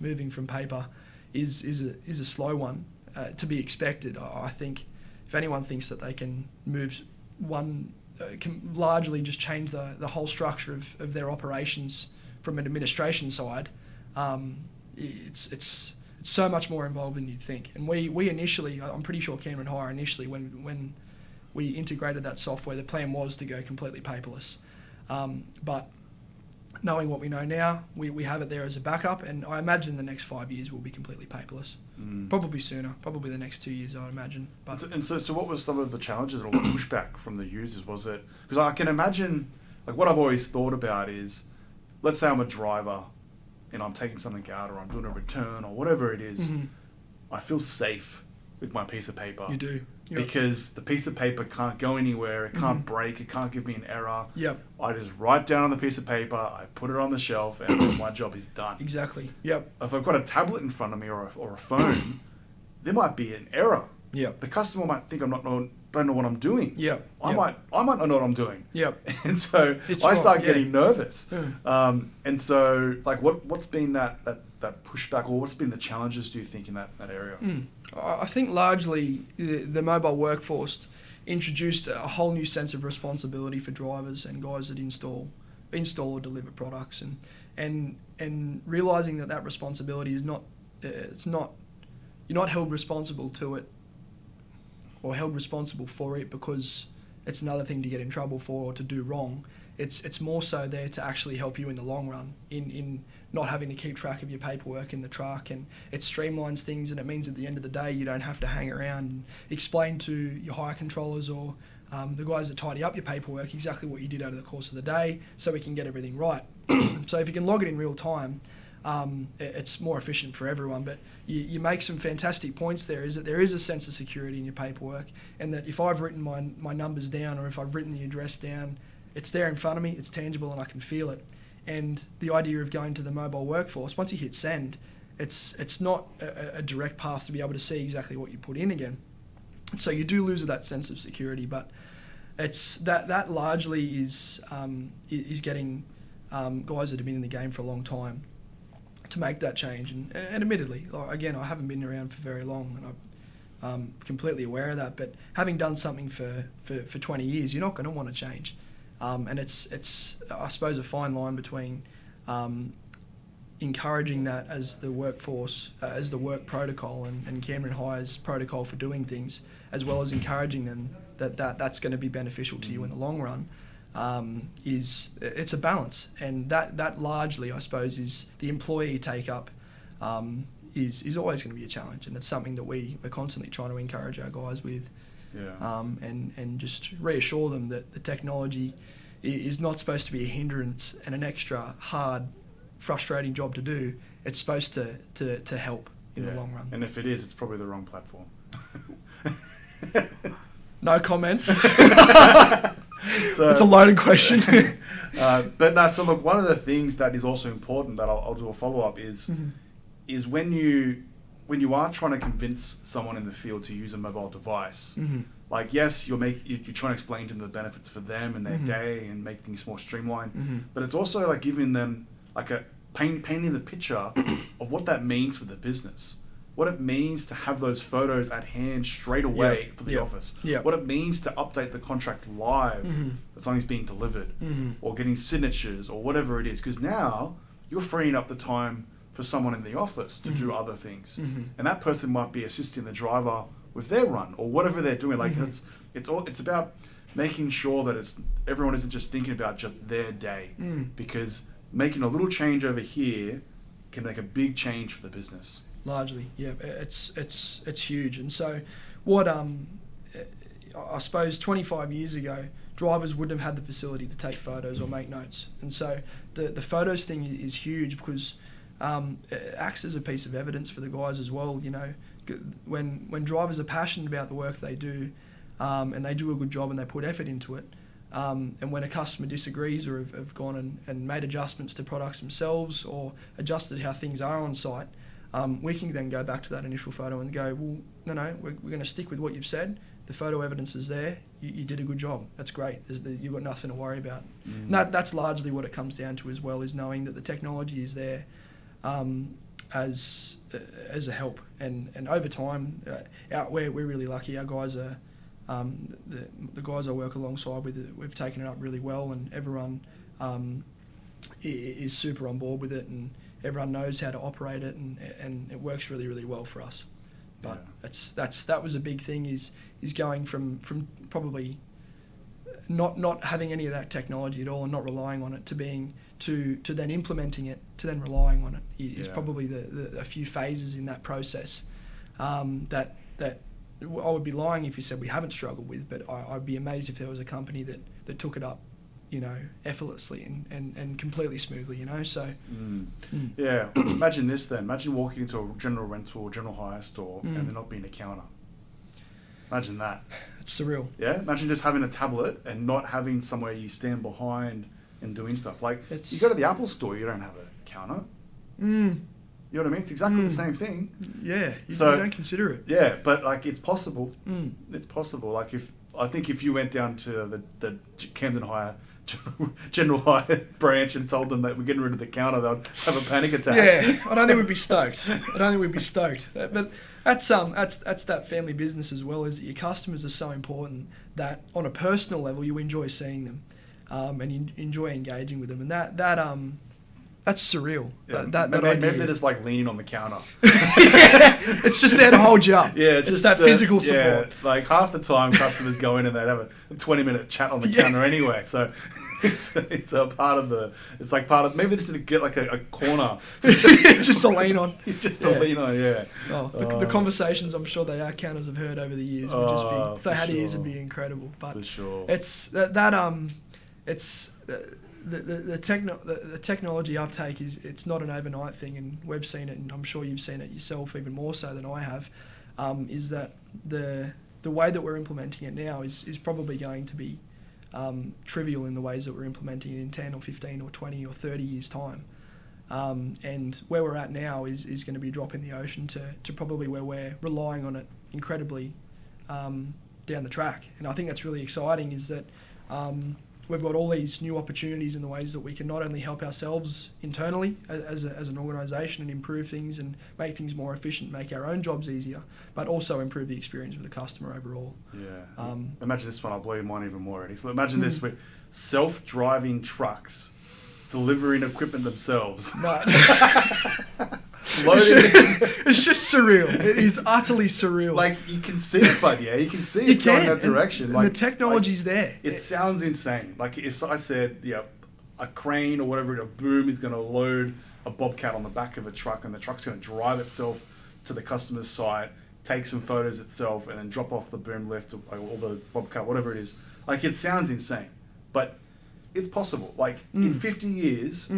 moving from paper is a slow one to be expected. I think if anyone thinks that they can move one, can largely just change the whole structure of their operations from an administration side, it's so much more involved than you'd think. And we initially, I'm pretty sure Camden Hire initially, when we integrated that software, the plan was to go completely paperless. But knowing what we know now, we have it there as a backup, and I imagine the next 5 years will be completely paperless. Probably sooner, probably the next 2 years, I would imagine. But so what was some of the challenges or what pushback from the users? Was it, because I can imagine, like what I've always thought about is, let's say I'm a driver and I'm taking something out or I'm doing a return or whatever it is, I feel safe with my piece of paper. You do. Yep. Because the piece of paper can't go anywhere, it can't break, it can't give me an error. Yep. I just write down on the piece of paper, I put it on the shelf, and then my job is done. Exactly. Yep. If I've got a tablet in front of me or a phone, there might be an error. Yep. The customer might think don't know what I'm doing. Yep. I might not know what I'm doing. Yep. And so I start getting nervous. And so like what's been that pushback, or what's been the challenges, do you think, in that area? I think largely the mobile workforce introduced a whole new sense of responsibility for drivers and guys that install or deliver products, and realizing that responsibility is not, you're not held responsible to it or held responsible for it because it's another thing to get in trouble for or to do wrong. It's more so there to actually help you in the long run in not having to keep track of your paperwork in the truck, and it streamlines things, and it means at the end of the day you don't have to hang around and explain to your hire controllers or the guys that tidy up your paperwork exactly what you did over the course of the day so we can get everything right. So if you can log it in real time, it's more efficient for everyone. But you make some fantastic points there, is that there is a sense of security in your paperwork, and that if I've written my numbers down or if I've written the address down, it's there in front of me, it's tangible, and I can feel it. And the idea of going to the mobile workforce, once you hit send, it's not a direct path to be able to see exactly what you put in again. So you do lose that sense of security, but it's that largely is getting guys that have been in the game for a long time to make that change. And admittedly, again, I haven't been around for very long, and I'm completely aware of that. But having done something for 20 years, you're not going to want to change. And it's I suppose a fine line between encouraging that as the workforce, as the work protocol and Camden Hire's protocol for doing things, as well as encouraging them that's going to be beneficial to you in the long run. It's a balance, and that largely, I suppose, is the employee take up is always going to be a challenge, and it's something that we're constantly trying to encourage our guys with. And just reassure them that the technology is not supposed to be a hindrance and an extra hard, frustrating job to do. It's supposed to help in the long run. And if it is, it's probably the wrong platform. No comments. So, that's a loaded question. But no, so look, one of the things that is also important that I'll do a follow-up is when you are trying to convince someone in the field to use a mobile device, like yes, you're trying to explain to them the benefits for them and their day and make things more streamlined, but it's also like giving them like painting the picture of what that means for the business. What it means to have those photos at hand straight away for the office. What it means to update the contract live that something's being delivered, or getting signatures or whatever it is. Because now you're freeing up the time for someone in the office to do other things, and that person might be assisting the driver with their run or whatever they're doing. Like it's about making sure that everyone isn't just thinking about just their day, because making a little change over here can make a big change for the business. Largely, yeah, it's huge. And so what I suppose 25 years ago, drivers wouldn't have had the facility to take photos or make notes. And so the photos thing is huge, because it acts as a piece of evidence for the guys as well. You know, when drivers are passionate about the work they do, and they do a good job and they put effort into it, and when a customer disagrees or have gone and made adjustments to products themselves or adjusted how things are on site, we can then go back to that initial photo and go, well, no, we're going to stick with what you've said. The photo evidence is there. You did a good job. That's great. You've got nothing to worry about. And that's largely what it comes down to as well, is knowing that the technology is there as a help. And over time, we're really lucky. Our guys are the guys I work alongside with. We've taken it up really well, and everyone is super on board with it, and everyone knows how to operate it, and it works really, really well for us. But that was a big thing, is going from probably not having any of that technology at all and not relying on it to then implementing it to then relying on it is probably a few phases in that process that I would be lying if you said we haven't struggled with, but I'd be amazed if there was a company that took it up, you know, effortlessly and completely smoothly, you know. So yeah, imagine this then. Imagine walking into a general rental or general hire store and there not being a counter. Imagine that. It's surreal. Yeah, imagine just having a tablet and not having somewhere you stand behind and doing stuff. Like, you go to the Apple store, you don't have a counter. You know what I mean? It's exactly the same thing. Yeah, you don't consider it. Yeah, but like, it's possible. It's possible. Like, I think if you went down to the Camden Hire General Hire branch and told them that we're getting rid of the counter, they'd have a panic attack. Yeah, I don't think we'd be stoked. But that's that family business as well, is that your customers are so important that on a personal level you enjoy seeing them, and you enjoy engaging with them, and that's surreal. Yeah, maybe they're just like leaning on the counter. It's just there to hold you up. Yeah, it's that physical support. Yeah, like half the time customers go in and they'd have a 20-minute chat on the counter anyway. So it's a part of maybe they just need to get like a corner just to lean on. Just to lean on, yeah. The conversations I'm sure that our counters have heard over the years would just be, if they had ears, it'd be incredible. But for sure, it's the technology uptake it's not an overnight thing, and we've seen it, and I'm sure you've seen it yourself even more so than I have. Is that the way that we're implementing it now is probably going to be trivial in the ways that we're implementing it in 10 or 15 or 20 or 30 years time. And where we're at now is going to be a drop in the ocean to probably where we're relying on it incredibly down the track. And I think that's really exciting, is that we've got all these new opportunities in the ways that we can not only help ourselves internally as an organisation and improve things and make things more efficient, make our own jobs easier, but also improve the experience of the customer overall. Yeah. Imagine this one, I'll blow your mind even more already. So imagine this with self-driving trucks delivering equipment themselves. No. It's just surreal. It is utterly surreal. Like, you can see it, but you can see it's going that direction. And the technology's there. It sounds insane. Like, if I said, a crane or whatever, a boom is going to load a bobcat on the back of a truck, and the truck's going to drive itself to the customer's site, take some photos itself, and then drop off the boom lift or the bobcat, whatever it is. Like, it sounds insane, but it's possible. Like, in 50 years,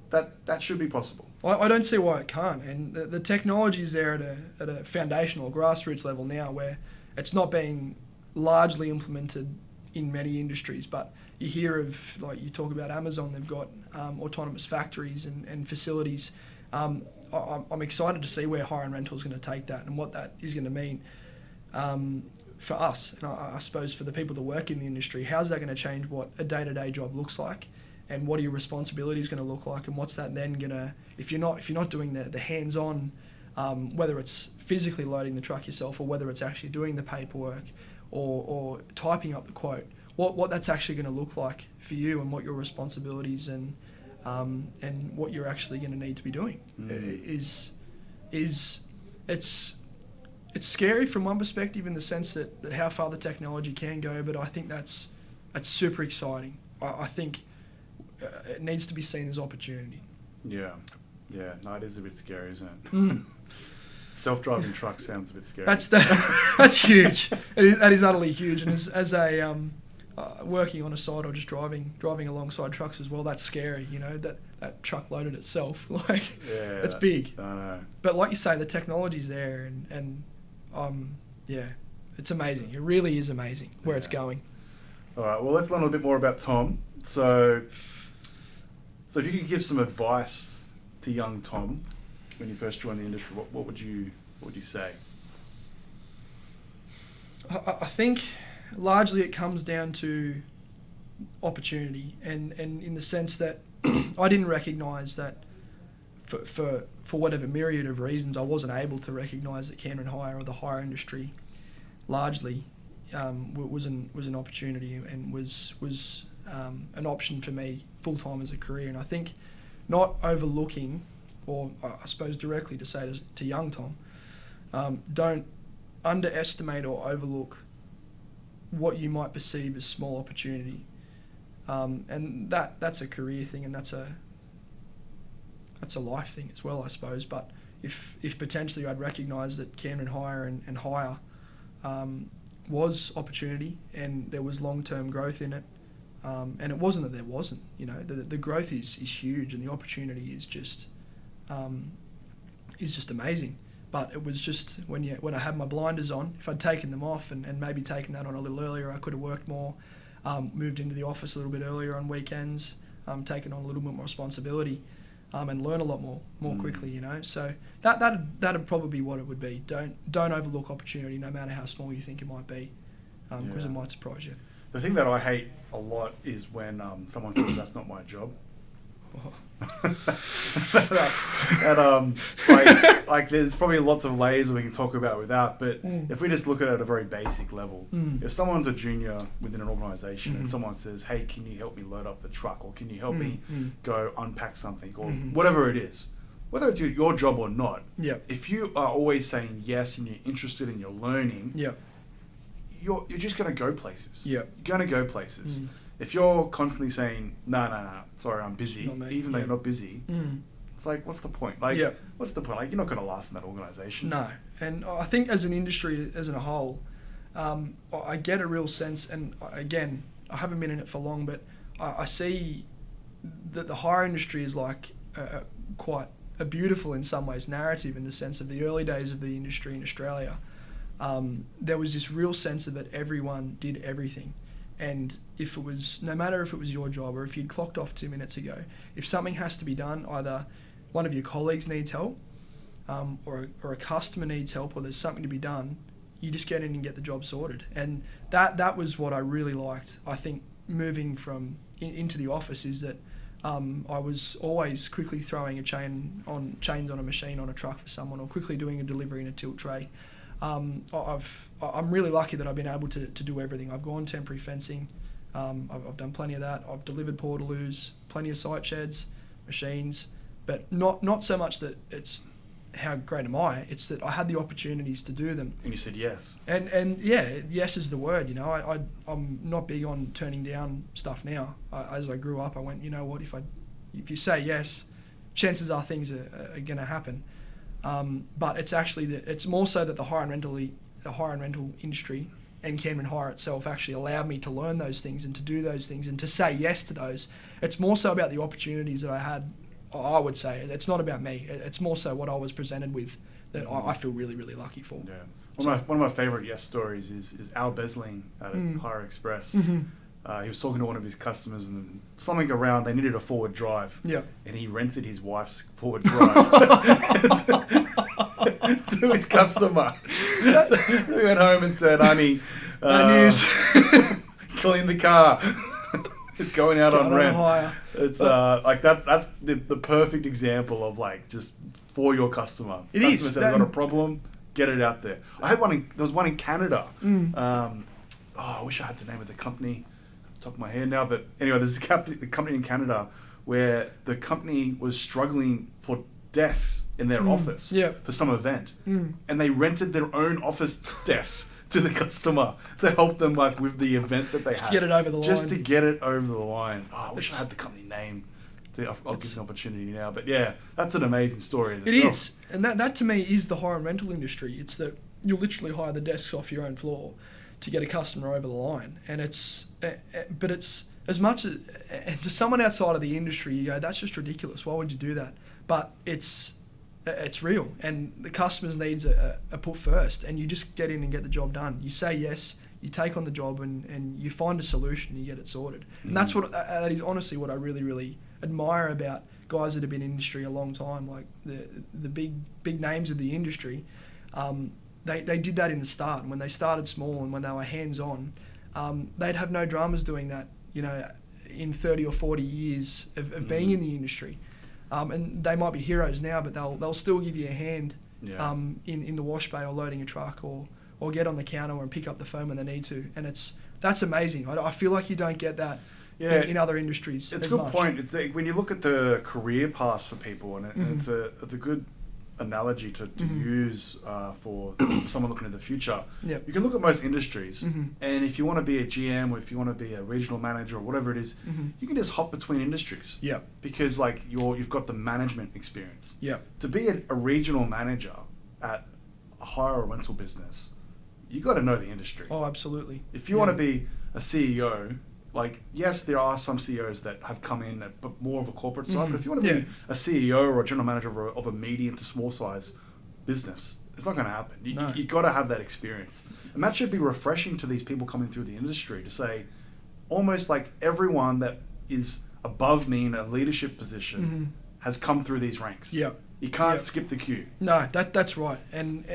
that should be possible. I don't see why it can't, and the technology is there at a foundational grassroots level now, where it's not being largely implemented in many industries, but you hear of, like you talk about Amazon, they've got autonomous factories and facilities. I'm excited to see where hire and rental is going to take that and what that is going to mean for us. And I suppose for the people that work in the industry, how's that going to change what a day-to-day job looks like, and what are your responsibilities going to look like, and what's that then going to, if you're not doing the hands-on, whether it's physically loading the truck yourself or whether it's actually doing the paperwork or typing up the quote, what that's actually going to look like for you, and what your responsibilities and what you're actually going to need to be doing is it's scary from one perspective, in the sense that how far the technology can go, but I think that's super exciting. I think it needs to be seen as opportunity. Yeah, no, it is a bit scary, isn't it? Self-driving truck sounds a bit scary. That's huge. That is utterly huge. And as a working on a site or just driving alongside trucks as well, that's scary. You know, that truck loaded itself, like it's big. I know. But like you say, the technology's there, and it's amazing. It really is amazing where it's going. All right. Well, let's learn a little bit more about Tom. So if you could give some advice to young Tom when you first joined the industry, what would you say? I think largely it comes down to opportunity, and in the sense that I didn't recognise that for whatever myriad of reasons, I wasn't able to recognise that Camden Hire or the hire industry largely was an opportunity and was an option for me full time as a career. And I think not overlooking, or I suppose directly to say to young Tom, don't underestimate or overlook what you might perceive as small opportunity, and that's a career thing, and that's a life thing as well, I suppose. But if potentially I'd recognise that Camden Hire and Hire was opportunity, and there was long-term growth in it, and it wasn't that there wasn't. You know, the growth is huge, and the opportunity is just amazing. But it was just when I had my blinders on, if I'd taken them off and maybe taken that on a little earlier, I could have worked more, moved into the office a little bit earlier on weekends, taken on a little bit more responsibility, and learn a lot more quickly. You know, so that'd probably be what it would be. Don't overlook opportunity, no matter how small you think it might be, because it might surprise you. The thing that I hate a lot is when someone says that's not my job. And like there's probably lots of layers we can talk about with that, but if we just look at it at a very basic level, if someone's a junior within an organisation and someone says, hey, can you help me load up the truck, or can you help me go unpack something, or whatever it is, whether it's your job or not, if you are always saying yes and you're interested and you're learning, you're just going to go places. You're going to go places. If you're constantly saying, no, sorry, I'm busy, even though you're not busy, it's like, what's the point? Like, what's the point? Like, you're not going to last in that organisation. No. And I think as an industry, as a whole, I get a real sense, and again, I haven't been in it for long, but I see that the hire industry is like quite a beautiful, in some ways, narrative, in the sense of the early days of the industry in Australia. There was this real sense of that everyone did everything. And if it was, no matter if it was your job or if you'd clocked off 2 minutes ago, if something has to be done, either one of your colleagues needs help, or a customer needs help, or there's something to be done, you just get in and get the job sorted. And that was what I really liked. I think moving from into the office is that I was always quickly throwing chains on a machine on a truck for someone, or quickly doing a delivery in a tilt tray. I'm really lucky that I've been able to do everything. I've gone temporary fencing. I've done plenty of that. I've delivered portaloos, plenty of site sheds, machines, but not so much that it's how great am I. It's that I had the opportunities to do them. And you said yes. And yes is the word. You know, I'm not big on turning down stuff now. As I grew up, I went, you know what? If you say yes, chances are things are going to happen. But it's actually it's more so that the hire and rental industry and Camden Hire itself actually allowed me to learn those things and to do those things and to say yes to those. It's more so about the opportunities that I had. I would say it's not about me. It's more so what I was presented with that I feel really, really lucky for. Yeah. One of my favourite yes stories is Al Besling at Hire Express. He was talking to one of his customers and something around, they needed a forward drive. Yeah. And he rented his wife's forward drive to his customer. So he went home and said, honey, news. clean the car. It's going out on rent. Hire. It's like that's the perfect example of like just for your customer. It Customer is. said, I've got a problem, get it out there. I had there was one in Canada. I wish I had the name of the company off the top of my head now, but anyway, there's a company in Canada where the company was struggling for desks in their office for some event, and they rented their own office desks to the customer to help them like with the event that they had. To get it over the line. Just to get it over the line. Oh, I wish I had the company name. I'll give an opportunity now. But yeah, that's an amazing story in itself. It is. And that to me is the hire and rental industry. It's that you literally hire the desks off your own floor to get a customer over the line. And but it's as much as, and to someone outside of the industry, you go, that's just ridiculous. Why would you do that? But it's real, and the customer's needs are put first, and you just get in and get the job done. You say yes, you take on the job, and you find a solution, you get it sorted. And that's that is honestly what I really, really admire about guys that have been in industry a long time, like the big names of the industry. They did that in the start, and when they started small and when they were hands-on, they'd have no dramas doing that, in 30 or 40 years of being in the industry. And they might be heroes now, but they'll still give you a hand in the wash bay or loading a truck or get on the counter and pick up the phone when they need to. And that's amazing. I feel like you don't get that in other industries. It's a good point. It's like when you look at the career paths for people, and it's a good analogy to use for someone looking at the future. Yep. You can look at most industries, and if you want to be a GM or if you want to be a regional manager or whatever it is, you can just hop between industries. Yeah. Because like you've got the management experience. Yeah. To be a regional manager at a hire or rental business, you got to know the industry. Oh, absolutely. If you want to be a CEO, like, yes, there are some CEOs that have come in at more of a corporate side, but if you want to be a CEO or a general manager of a medium to small size business, it's not going to happen. You got to have that experience. And that should be refreshing to these people coming through the industry to say, almost like everyone that is above me in a leadership position has come through these ranks. Yeah. You can't skip the queue. No, that's right. And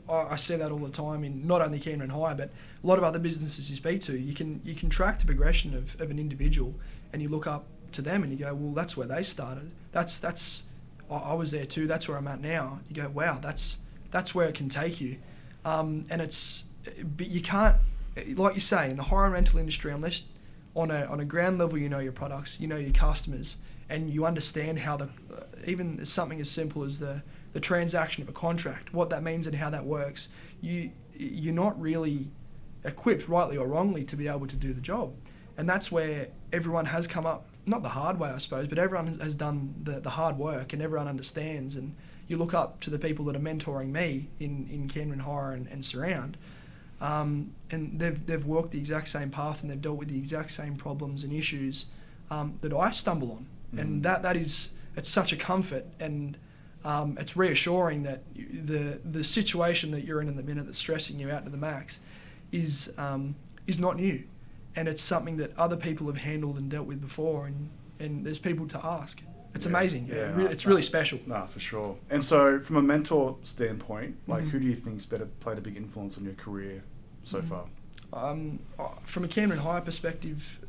I say that all the time in not only Camden Hire, but a lot of other businesses you speak to. You can track the progression of an individual, and you look up to them and you go, well, that's where they started. I was there too. That's where I'm at now. You go, wow, that's where it can take you. But you can't, like you say, in the hire and rental industry, unless on a ground level you know your products, you know your customers, and you understand how even something as simple as the transaction of a contract, what that means and how that works, you're not really equipped, rightly or wrongly, to be able to do the job. And that's where everyone has come up, not the hard way I suppose, but everyone has done the hard work, and everyone understands. And you look up to the people that are mentoring me in Camden Hire and Surround, and they've walked the exact same path, and they've dealt with the exact same problems and issues that I stumble on. And it's such a comfort, and it's reassuring that the situation that you're in the minute that's stressing you out to the max is not new, and it's something that other people have handled and dealt with before, and there's people to ask. It's amazing. It's really special. No, for sure. And so from a mentor standpoint, like who do you think's played a big influence on your career so far? From a Camden Hire perspective,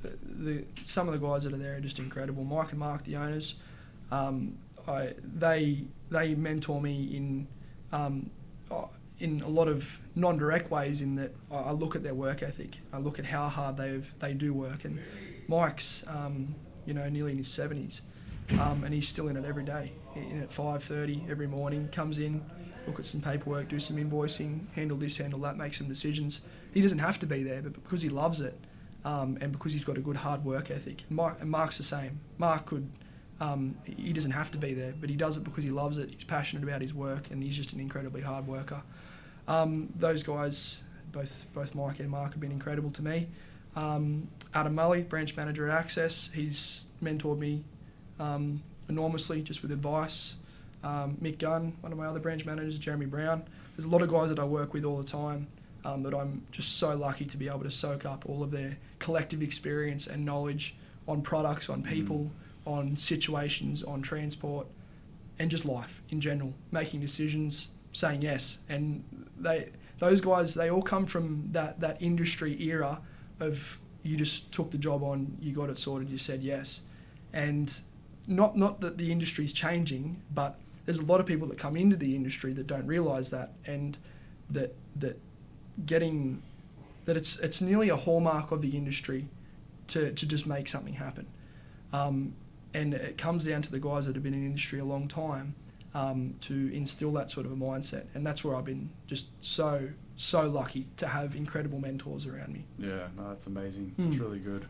some of the guys that are there are just incredible. Mike and Mark, the owners, they mentor me in a lot of non-direct ways, in that I look at their work ethic. I look at how hard they do work. And Mike's nearly in his 70s, and he's still in it every day. In at 5:30 every morning, comes in, look at some paperwork, do some invoicing, handle this, handle that, make some decisions. He doesn't have to be there, but because he loves it, and because he's got a good hard work ethic. And Mark's the same. Mark he doesn't have to be there, but he does it because he loves it. He's passionate about his work, and he's just an incredibly hard worker. Those guys, both Mike and Mark, have been incredible to me. Adam Mully, branch manager at Access, he's mentored me enormously just with advice. Mick Gunn, one of my other branch managers, Jeremy Brown, there's a lot of guys that I work with all the time that I'm just so lucky to be able to soak up all of their collective experience and knowledge on products, on people, on situations, on transport, and just life in general, making decisions, saying yes. And those guys, they all come from that industry era of you just took the job on, you got it sorted, you said yes. And not that the industry's changing, but there's a lot of people that come into the industry that don't realise that, and that it's nearly a hallmark of the industry to just make something happen. And it comes down to the guys that have been in the industry a long time to instill that sort of a mindset. And that's where I've been just so lucky to have incredible mentors around me. Yeah, no, that's amazing. It's really good.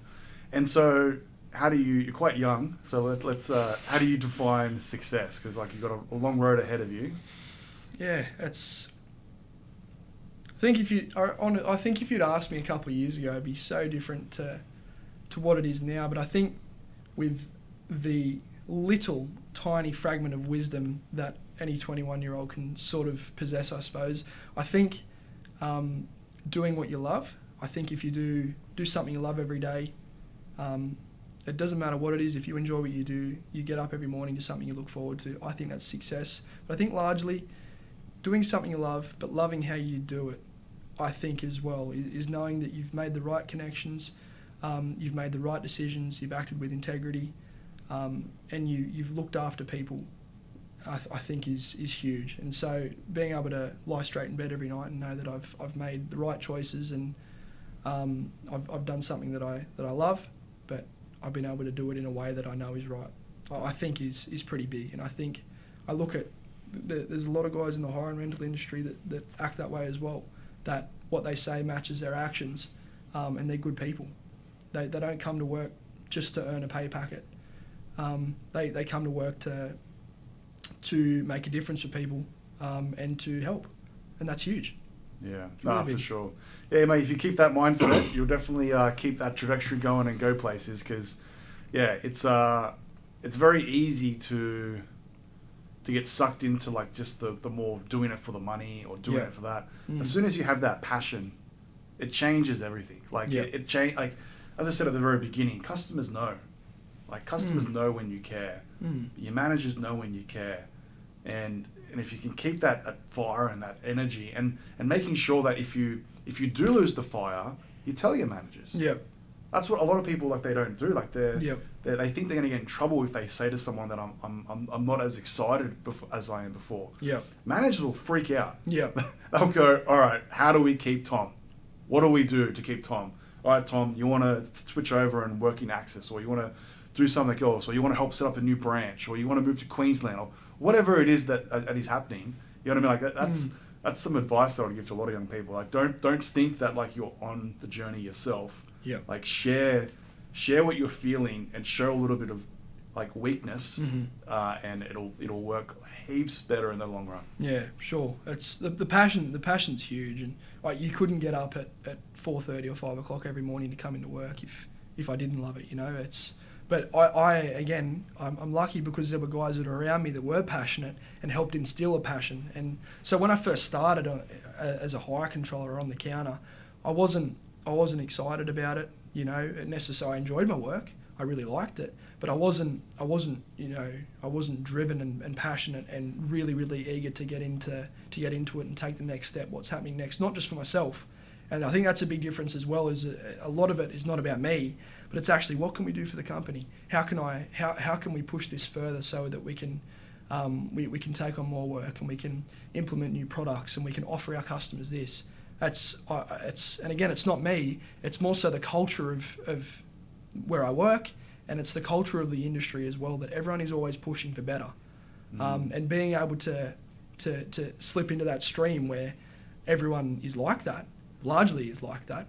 And so you're quite young, so let's how do you define success? Because like you've got a long road ahead of you. Yeah, I think if you'd asked me a couple of years ago, it'd be so different to what it is now. But I think with the little tiny fragment of wisdom that any 21-year-old can sort of possess, I suppose, I think doing what you love. I think if you do something you love every day, it doesn't matter what it is. If you enjoy what you do, you get up every morning to something you look forward to. I think that's success. But I think largely doing something you love, but loving how you do it, I think as well, is knowing that you've made the right connections, you've made the right decisions, you've acted with integrity, and you've looked after people, I think is huge. And so being able to lie straight in bed every night and know that I've made the right choices, and I've done something that I love, but I've been able to do it in a way that I know is right, I think is pretty big. And I think I look at there's a lot of guys in the hire and rental industry that act that way as well, that what they say matches their actions, and they're good people. They don't come to work just to earn a pay packet. They come to work to make a difference for people, and to help, and that's huge. Yeah, for sure. Yeah, mate, if you keep that mindset, you'll definitely keep that trajectory going and go places, because, yeah, it's very easy to get sucked into like just the more doing it for the money or doing it for that. As soon as you have that passion, it changes everything. Like it change. Like as I said at the very beginning, customers know. Like customers know when you care. Your managers know when you care, and if you can keep that fire and that energy, and making sure that if you do lose the fire, you tell your managers. Yep. That's what a lot of people like they don't do. Like they think they're going to get in trouble if they say to someone that I'm not as excited as I am before. Yep. Managers will freak out. Yep. They'll go, all right, how do we keep Tom? What do we do to keep Tom? All right, Tom, you want to switch over and work in Access, or you want to do something else, or you want to help set up a new branch, or you want to move to Queensland, or whatever it is that is happening. You know what I mean? Like that's some advice that I would give to a lot of young people. Like don't think that like you're on the journey yourself. Yeah. Like share what you're feeling and show a little bit of like weakness, and it'll work heaps better in the long run. Yeah, sure. It's the passion. The passion's huge, and like you couldn't get up at 4:30 or 5 o'clock every morning to come into work if I didn't love it. You know, But I'm lucky because there were guys that are around me that were passionate and helped instill a passion. And so when I first started as a hire controller on the counter, I wasn't excited about it. You know, necessarily I enjoyed my work. I really liked it, but I wasn't driven and passionate and really, really eager to get into it and take the next step. What's happening next? Not just for myself. And I think that's a big difference as well. Is a lot of it is not about me, but it's actually what can we do for the company? How can we push this further so that we can we can take on more work and we can implement new products and we can offer our customers this. And again, it's not me. It's more so the culture of where I work, and it's the culture of the industry as well, that everyone is always pushing for better, and being able to slip into that stream where everyone is like that. Largely is like that.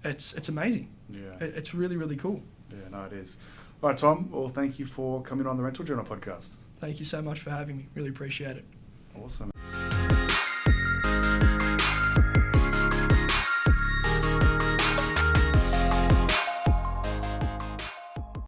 It's amazing. Yeah. It's really, really cool. Yeah, no, it is. All right, Tom. Well, thank you for coming on the Rental Journal podcast. Thank you so much for having me. Really appreciate it. Awesome.